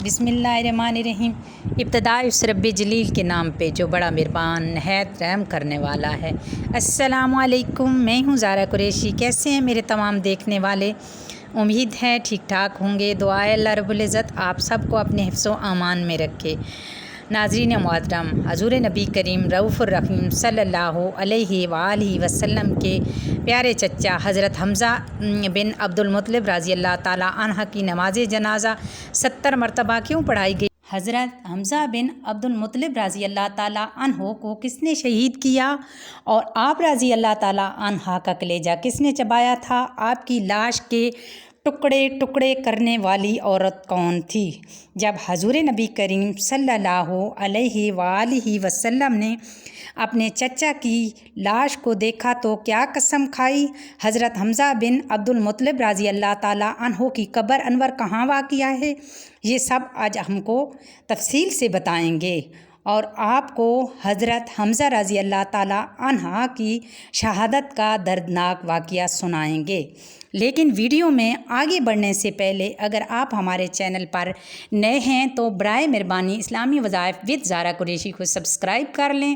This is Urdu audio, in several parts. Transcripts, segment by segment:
بسم اللہ الرحمن الرحیم۔ ابتدا اس رب جلیل کے نام پہ جو بڑا مہربان نہایت رحم کرنے والا ہے۔ السلام علیکم، میں ہوں زارا قریشی۔ کیسے ہیں میرے تمام دیکھنے والے؟ امید ہے ٹھیک ٹھاک ہوں گے۔ دعا ہے اللہ رب العزت آپ سب کو اپنے حفظ و امان میں رکھے۔ ناظرین محترم، حضور نبی کریم رؤوف الرحیم صلی اللہ علیہ وآلہ وسلم کے پیارے چچا حضرت حمزہ بن عبد المطلب رضی اللہ تعالیٰ عنہ کی نماز جنازہ 70 مرتبہ کیوں پڑھائی گئی؟ حضرت حمزہ بن عبد المطلب رضی اللہ تعالیٰ عنہ کو کس نے شہید کیا اور آپ رضی اللہ تعالیٰ عنہ کا کلیجہ کس نے چبایا تھا؟ آپ کی لاش کے ٹکڑے ٹکڑے کرنے والی عورت کون تھی؟ جب حضور نبی کریم صلی اللہ علیہ وآلہ وسلم نے اپنے چچا کی لاش کو دیکھا تو کیا قسم کھائی؟ حضرت حمزہ بن عبد المطلب رضی اللہ تعالیٰ عنہ کی قبر انور کہاں واقع ہے؟ یہ سب آج ہم کو تفصیل سے بتائیں گے اور آپ کو حضرت حمزہ رضی اللہ تعالیٰ عنہ کی شہادت کا دردناک واقعہ سنائیں گے۔ لیکن ویڈیو میں آگے بڑھنے سے پہلے اگر آپ ہمارے چینل پر نئے ہیں تو برائے مہربانی اسلامی وظائف وتھ زارا قریشی کو سبسکرائب کر لیں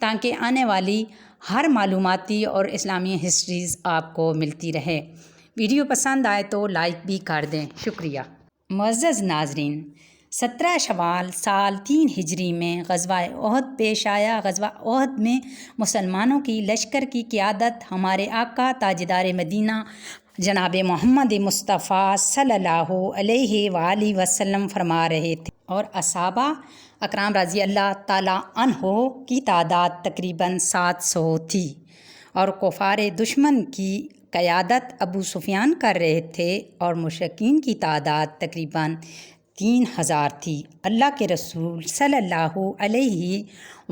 تاکہ آنے والی ہر معلوماتی اور اسلامی ہسٹریز آپ کو ملتی رہے۔ ویڈیو پسند آئے تو لائک بھی کر دیں، شکریہ۔ معزز ناظرین، 17 شوال سال 3 ہجری میں غزوہ احد پیش آیا۔ غزوہ احد میں مسلمانوں کی لشکر کی قیادت ہمارے آقا تاجدار مدینہ جناب محمد مصطفیٰ صلی اللہ علیہ وآلہ وسلم فرما رہے تھے اور اصحابہ اکرام رضی اللہ تعالیٰ عنہ کی تعداد تقریباً 700 تھی اور کفار دشمن کی قیادت ابو سفیان کر رہے تھے اور مشرکین کی تعداد تقریباً 3000 تھی۔ اللہ کے رسول صلی اللہ علیہ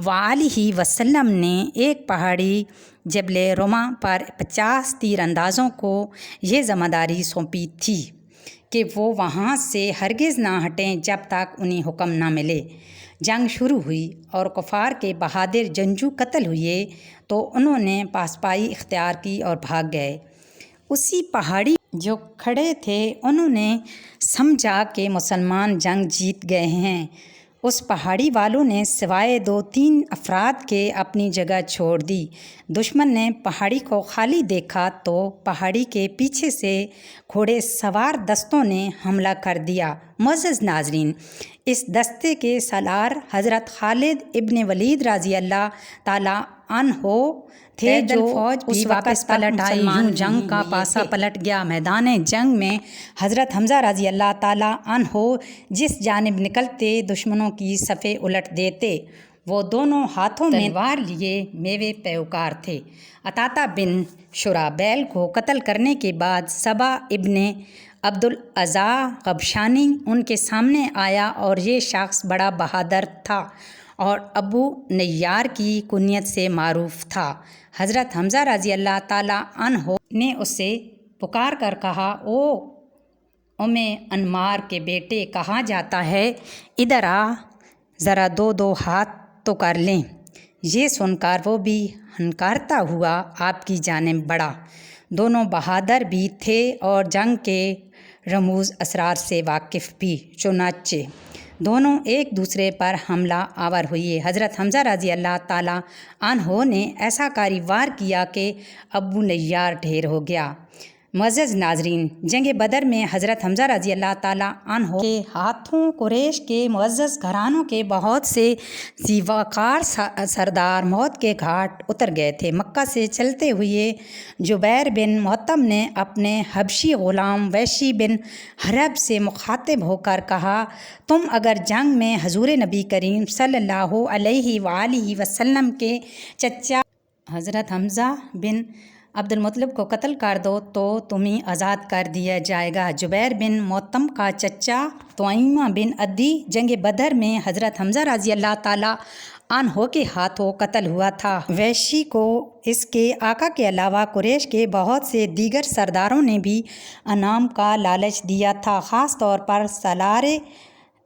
وآلہ وسلم نے ایک پہاڑی جبل رما پر 50 تیر اندازوں کو یہ ذمہ داری سونپی تھی کہ وہ وہاں سے ہرگز نہ ہٹیں جب تک انہیں حکم نہ ملے۔ جنگ شروع ہوئی اور کفار کے بہادر جنگجو قتل ہوئے تو انہوں نے پاسپائی اختیار کی اور بھاگ گئے۔ اسی پہاڑی جو کھڑے تھے انہوں نے سمجھا کہ مسلمان جنگ جیت گئے ہیں۔ اس پہاڑی والوں نے سوائے 2-3 افراد کے اپنی جگہ چھوڑ دی۔ دشمن نے پہاڑی کو خالی دیکھا تو پہاڑی کے پیچھے سے گھوڑے سوار دستوں نے حملہ کر دیا۔ معزز ناظرین، اس دستے کے سالار حضرت خالد ابن ولید رضی اللہ تعالیٰ عنہ تھے جو فوج اس وقت پلٹ آئی۔ یوں جنگ کا پاسا پلٹ گیا۔ میدان جنگ میں حضرت حمزہ رضی اللہ تعالیٰ عنہ جس جانب نکلتے دشمنوں کی صفیں الٹ دیتے۔ وہ دونوں ہاتھوں میں تلوار لیے میوے پیوکار تھے۔ عطاطہ بن شرحبیل کو قتل کرنے کے بعد صبا ابن عبد العزا غبشانی ان کے سامنے آیا اور یہ شخص بڑا بہادر تھا اور ابو نیار کی کنیت سے معروف تھا۔ حضرت حمزہ رضی اللہ تعالیٰ عنہ نے اسے پکار کر کہا، او ام انمار کے بیٹے، کہا جاتا ہے ادھر آ، ذرا دو ہاتھ تو کر لیں۔ یہ سن کر وہ بھی ہنکارتا ہوا آپ کی جانب بڑھا۔ دونوں بہادر بھی تھے اور جنگ کے رموز اسرار سے واقف بھی، چنانچہ دونوں ایک دوسرے پر حملہ آور ہوئے۔ حضرت حمزہ رضی اللہ تعالیٰ عنہ نے ایسا کاری وار کیا کہ ابو نیار ڈھیر ہو گیا۔ معزز ناظرین، جنگ بدر میں حضرت حمزہ رضی اللہ تعالیٰ عنہ کے ہاتھوں قریش کے معزز گھرانوں کے بہت سے ذیوقار سردار موت کے گھاٹ اتر گئے تھے۔ مکہ سے چلتے ہوئے جبیر بن مطعم نے اپنے حبشی غلام وحشی بن حرب سے مخاطب ہو کر کہا، تم اگر جنگ میں حضور نبی کریم صلی اللہ علیہ وآلہ وسلم کے چچا حضرت حمزہ بن عبد المطلب کو قتل کر دو تو تمہیں آزاد کر دیا جائے گا۔ جبیر بن مطعم کا چچا طعیمہ بن عدی جنگ بدر میں حضرت حمزہ رضی اللہ تعالیٰ عنہ کے ہاتھوں قتل ہوا تھا۔ وحشی کو اس کے آقا کے علاوہ قریش کے بہت سے دیگر سرداروں نے بھی انعام کا لالچ دیا تھا، خاص طور پر سالار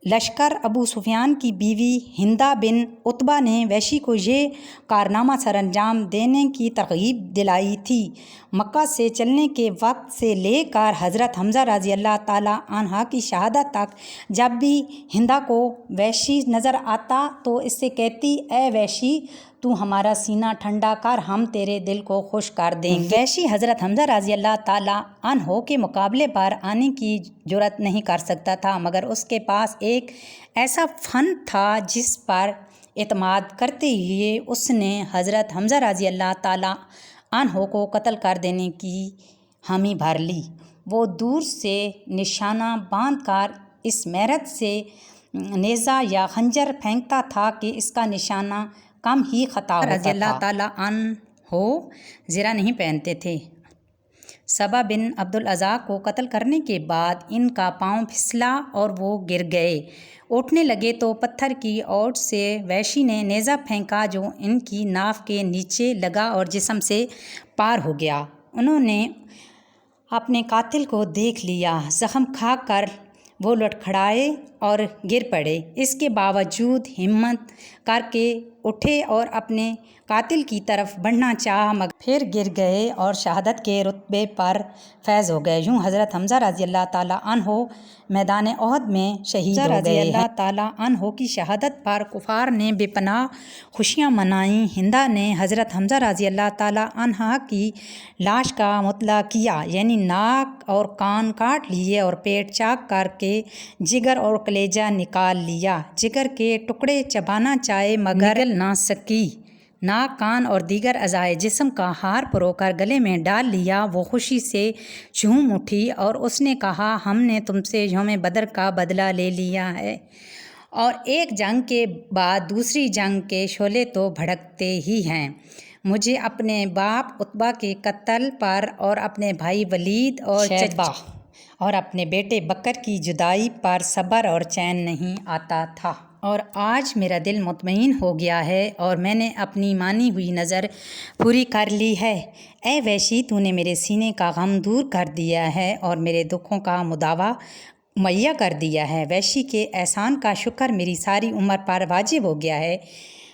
لشکر ابو سفیان کی بیوی ہندا بن عتبہ نے وحشی کو یہ کارنامہ سر انجام دینے کی ترغیب دلائی تھی۔ مکہ سے چلنے کے وقت سے لے کر حضرت حمزہ رضی اللہ تعالیٰ عنہ کی شہادت تک جب بھی ہندا کو وحشی نظر آتا تو اس سے کہتی، اے وحشی تو ہمارا سینہ ٹھنڈا کر، ہم تیرے دل کو خوش کر دیں گے۔ وحشی حضرت حمزہ رضی اللہ تعالیٰ عنہ کے مقابلے پر آنے کی جرأت نہیں کر سکتا تھا، مگر اس کے پاس ایک ایسا فن تھا جس پر اعتماد کرتے ہوئے اس نے حضرت حمزہ رضی اللہ تعالیٰ عنہ کو قتل کر دینے کی حامی بھر لی۔ وہ دور سے نشانہ باندھ کر اس میرت سے نیزہ یا خنجر پھینکتا تھا کہ اس کا نشانہ کم ہی خطا ہوتا تھا۔ رضی اللہ تعالیٰ عنہ زرہ نہیں پہنتے تھے۔ سبا بن عبدالعزیٰ کو قتل کرنے کے بعد ان کا پاؤں پھسلا اور وہ گر گئے۔ اٹھنے لگے تو پتھر کی اوٹ سے وحشی نے نیزہ پھینکا جو ان کی ناف کے نیچے لگا اور جسم سے پار ہو گیا۔ انہوں نے اپنے قاتل کو دیکھ لیا، زخم کھا کر وہ لڑکھڑائے اور گر پڑے۔ اس کے باوجود ہمت کر کے اٹھے اور اپنے قاتل کی طرف بڑھنا چاہا، مگر پھر گر گئے اور شہادت کے رتبے پر فیض ہو گئے۔ یوں حضرت حمزہ رضی اللہ تعالیٰ عنہ میدان احد میں شہید ہو گئے۔ رضی اللہ تعالیٰ عنہ کی شہادت پر کفار نے بے پناہ خوشیاں منائیں۔ ہندا نے حضرت حمزہ رضی اللہ تعالیٰ عنہ کی لاش کا مطالعہ کیا، یعنی ناک اور کان کاٹ لیے اور پیٹ چاک کر کے جگر اور کلیجہ نکال لیا۔ جگر کے ٹکڑے چبانا چاہے مگر نگل نہ سکی۔ ناک، کان اور دیگر اعضائے جسم کا ہار پرو کر گلے میں ڈال لیا۔ وہ خوشی سے جھوم اٹھی اور اس نے کہا، ہم نے تم سے یوم بدر کا بدلہ لے لیا ہے، اور ایک جنگ کے بعد دوسری جنگ کے شعلے تو بھڑکتے ہی ہیں۔ مجھے اپنے باپ عتبہ کے قتل پر اور اپنے بھائی ولید اور شیبہ اور اپنے بیٹے بکر کی جدائی پر صبر اور چین نہیں آتا تھا، اور آج میرا دل مطمئن ہو گیا ہے اور میں نے اپنی مانی ہوئی نظر پوری کر لی ہے۔ اے وحشی، تو نے میرے سینے کا غم دور کر دیا ہے اور میرے دکھوں کا مداوا مہیا کر دیا ہے۔ وحشی کے احسان کا شکر میری ساری عمر پر واجب ہو گیا ہے،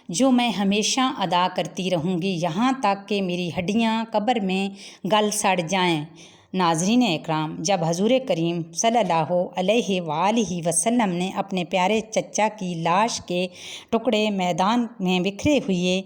جو میں ہمیشہ ادا کرتی رہوں گی، یہاں تک کہ میری ہڈیاں قبر میں گل سڑ جائیں۔ ناظرین اکرام، جب حضور کریم صلی اللہ علیہ وآلہ وسلم نے اپنے پیارے چچا کی لاش کے ٹکڑے میدان میں بکھرے ہوئے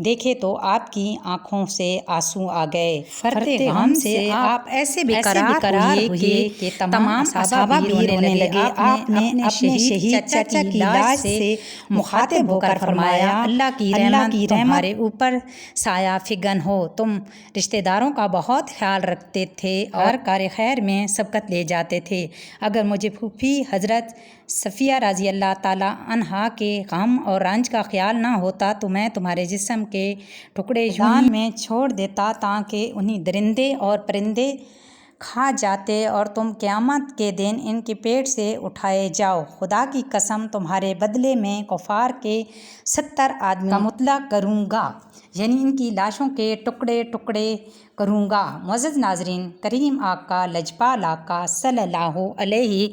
دیکھے تو آپ کی آنکھوں سے آنسو آ گئے۔ فرتے غم سے آپ ایسے بے قرار ہوئے کہ تمام صحابہ بھی رونے لگے۔ آپ نے اپنے شہید چچا کی لاش سے مخاطب ہو کر فرمایا، اللہ کی رحمت تمہارے اوپر سایہ فگن ہو۔ تم رشتہ داروں کا بہت خیال رکھتے تھے اور کار خیر میں سبقت لے جاتے تھے۔ اگر مجھے پھوپھی حضرت صفیہ رضی اللہ تعالیٰ عنہا کے غم اور رنج کا خیال نہ ہوتا تو میں تمہارے جسم کے ٹکڑے میدان میں چھوڑ دیتا تاکہ انہیں درندے اور پرندے کھا جاتے اور تم قیامت کے دن ان کے پیٹ سے اٹھائے جاؤ۔ خدا کی قسم، تمہارے بدلے میں کفار کے 70 آدمیوں کا مطلع کروں گا، یعنی ان کی لاشوں کے ٹکڑے ٹکڑے کروں گا۔ معزز ناظرین، کریم آقا لجپال آقا صلی اللہ علیہ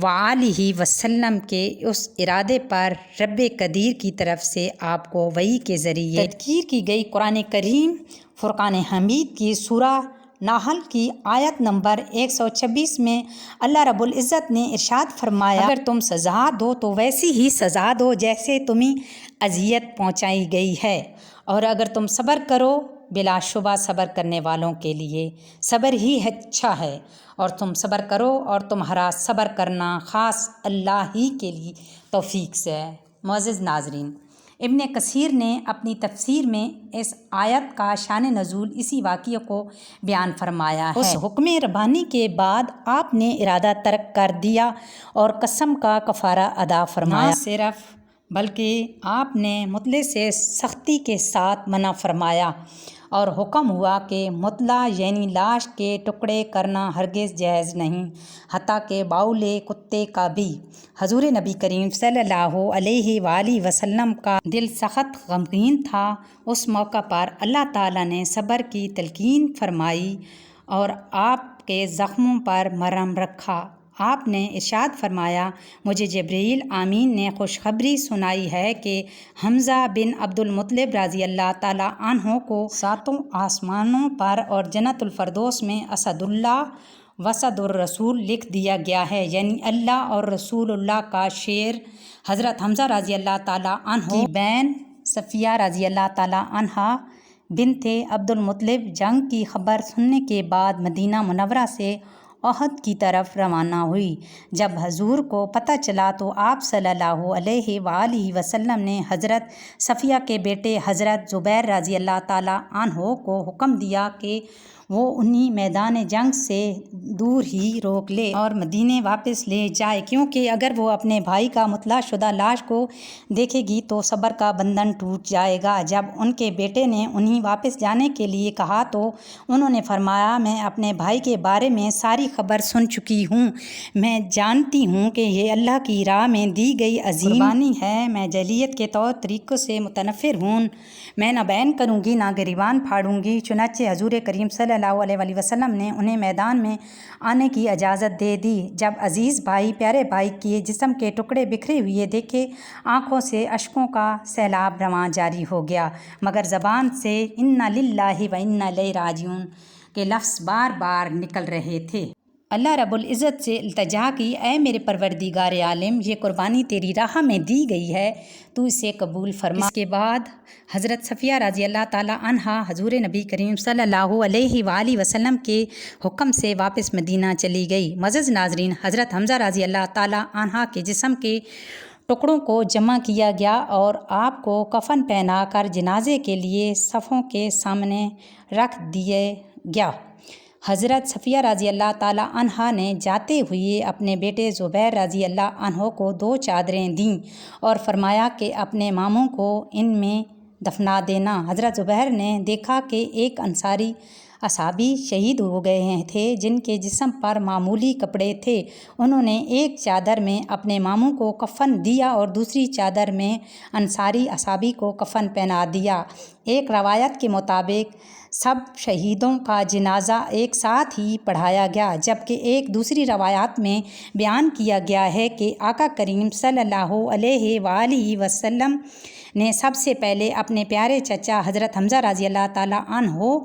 وآلہ وسلم کے اس ارادے پر رب قدیر کی طرف سے آپ کو وحی کے ذریعے تذکیر کی گئی قرآن کریم فرقان حمید کی سورہ نحل کی آیت نمبر 126 میں اللہ رب العزت نے ارشاد فرمایا، اگر تم سزا دو تو ویسی ہی سزا دو جیسے تمہیں اذیت پہنچائی گئی ہے، اور اگر تم صبر کرو بلا شبہ صبر کرنے والوں کے لیے صبر ہی اچھا ہے، اور تم صبر کرو اور تمہارا صبر کرنا خاص اللہ ہی کے لیے توفیق سے ہے۔ معزز ناظرین، ابن کثیر نے اپنی تفسیر میں اس آیت کا شان نزول اسی واقعے کو بیان فرمایا ہے۔ اس حکم ربانی کے بعد آپ نے ارادہ ترک کر دیا اور قسم کا کفارہ ادا فرمایا۔ نہ صرف بلکہ آپ نے مطلع سے سختی کے ساتھ منع فرمایا اور حکم ہوا کہ مطلع یعنی لاش کے ٹکڑے کرنا ہرگز جائز نہیں، حتیٰ کہ باؤل کتے کا بھی۔ حضور نبی کریم صلی اللہ علیہ وآلہ وسلم کا دل سخت غمگین تھا۔ اس موقع پر اللہ تعالیٰ نے صبر کی تلقین فرمائی اور آپ کے زخموں پر مرہم رکھا۔ آپ نے ارشاد فرمایا مجھے جبرائیل آمین نے خوشخبری سنائی ہے کہ حمزہ بن عبد المطلب رضی اللہ تعالیٰ عنہ کو ساتوں آسمانوں پر اور جنت الفردوس میں اسد اللہ وسد الرسول لکھ دیا گیا ہے، یعنی اللہ اور رسول اللہ کا شعر۔ حضرت حمزہ رضی اللہ تعالیٰ عنہ کی بہن صفیہ رضی اللہ تعالیٰ عنہا بنت عبد المطلب جنگ کی خبر سننے کے بعد مدینہ منورہ سے احد کی طرف روانہ ہوئی۔ جب حضور کو پتہ چلا تو آپ صلی اللہ علیہ وآلہ وسلم نے حضرت صفیہ کے بیٹے حضرت زبیر رضی اللہ تعالیٰ عنہ کو حکم دیا کہ وہ انہیں میدان جنگ سے دور ہی روک لے اور مدینے واپس لے جائے، کیونکہ اگر وہ اپنے بھائی کا مطلع شدہ لاش کو دیکھے گی تو صبر کا بندھن ٹوٹ جائے گا۔ جب ان کے بیٹے نے انہیں واپس جانے کے لیے کہا تو انہوں نے فرمایا میں اپنے بھائی کے بارے میں ساری خبر سن چکی ہوں، میں جانتی ہوں کہ یہ اللہ کی راہ میں دی گئی عظیم قربانی ہے، میں جاہلیت کے طور طریقوں سے متنفر ہوں، میں نہ بین کروں گی نہ گریبان پھاڑوں گی۔ چنانچہ حضور کریم صلی اللہ علیہ وآلہ وسلم نے انہیں میدان میں آنے کی اجازت دے دی۔ جب عزیز بھائی پیارے بھائی کے جسم کے ٹکڑے بکھرے ہوئے دیکھے، آنکھوں سے اشکوں کا سیلاب رواں جاری ہو گیا، مگر زبان سے انا للہ و انا الیہ راجعون کے لفظ بار بار نکل رہے تھے۔ اللہ رب العزت سے التجا کی، اے میرے پروردگار عالم، یہ قربانی تیری راہ میں دی گئی ہے، تو اسے قبول فرما۔ اس کے بعد حضرت صفیہ رضی اللہ تعالیٰ عنہا حضور نبی کریم صلی اللہ علیہ وآلہ وسلم کے حکم سے واپس مدینہ چلی گئی۔ معزز ناظرین، حضرت حمزہ رضی اللہ تعالیٰ عنہ کے جسم کے ٹکڑوں کو جمع کیا گیا اور آپ کو کفن پہنا کر جنازے کے لیے صفوں کے سامنے رکھ دیا گیا۔ حضرت صفیہ رضی اللہ تعالیٰ عنہا نے جاتے ہوئے اپنے بیٹے زبیر رضی اللہ عنہ کو 2 چادریں دیں اور فرمایا کہ اپنے ماموں کو ان میں دفنا دینا۔ حضرت زبیر نے دیکھا کہ ایک انصاری اصحابی شہید ہو گئے تھے جن کے جسم پر معمولی کپڑے تھے۔ انہوں نے ایک چادر میں اپنے ماموں کو کفن دیا اور دوسری چادر میں انصاری اصحابی کو کفن پہنا دیا۔ ایک روایت کے مطابق سب شہیدوں کا جنازہ ایک ساتھ ہی پڑھایا گیا، جبکہ ایک دوسری روایات میں بیان کیا گیا ہے کہ آقا کریم صلی اللہ علیہ وآلہ وسلم نے سب سے پہلے اپنے پیارے چچا حضرت حمزہ رضی اللہ تعالیٰ عنہ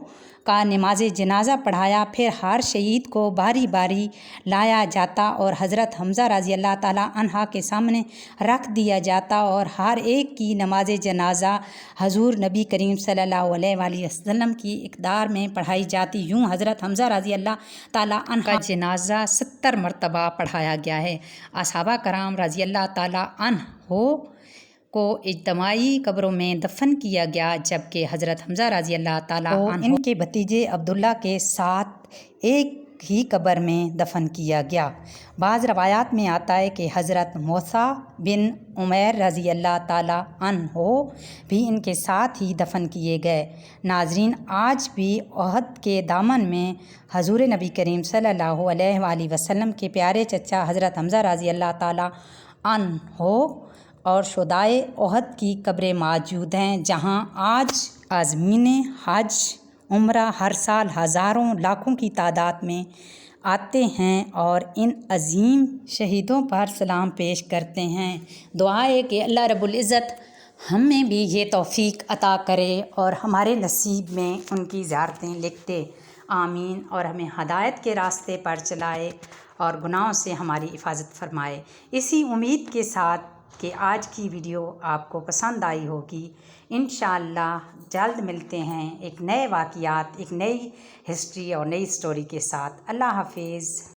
کا نماز جنازہ پڑھایا، پھر ہر شہید کو باری باری لایا جاتا اور حضرت حمزہ رضی اللہ تعالیٰ عنہ کے سامنے رکھ دیا جاتا اور ہر ایک کی نماز جنازہ حضور نبی کریم صلی اللہ علیہ وآلہ وسلم کی اقدار میں پڑھائی جاتی۔ یوں حضرت حمزہ رضی اللہ تعالیٰ عنہ کا جنازہ 70 مرتبہ پڑھایا گیا ہے۔ صحابہ کرام رضی اللہ تعالیٰ عنہ کو اجتماعی قبروں میں دفن کیا گیا، جبکہ حضرت حمزہ رضی اللہ تعالیٰ عنہ ان کے بھتیجے عبداللہ کے ساتھ ایک ہی قبر میں دفن کیا گیا۔ بعض روایات میں آتا ہے کہ حضرت موسیٰ بن عمیر رضی اللہ تعالیٰ عنہ بھی ان کے ساتھ ہی دفن کیے گئے۔ ناظرین، آج بھی احد کے دامن میں حضور نبی کریم صلی اللہ علیہ وآلہ وسلم کے پیارے چچا حضرت حمزہ رضی اللہ تعالیٰ عنہ اور شہدائے احد کی قبریں موجود ہیں، جہاں آج عازمین حج عمرہ ہر سال ہزاروں لاکھوں کی تعداد میں آتے ہیں اور ان عظیم شہیدوں پر سلام پیش کرتے ہیں۔ دعا ہے کہ اللہ رب العزت ہمیں بھی یہ توفیق عطا کرے اور ہمارے نصیب میں ان کی زیارتیں لکھ دے، آمین، اور ہمیں ہدایت کے راستے پر چلائے اور گناہوں سے ہماری حفاظت فرمائے۔ اسی امید کے ساتھ کہ آج کی ویڈیو آپ کو پسند آئی ہوگی، انشاءاللہ جلد ملتے ہیں ایک نئے واقعات، ایک نئی ہسٹری اور نئی سٹوری کے ساتھ۔ اللہ حافظ۔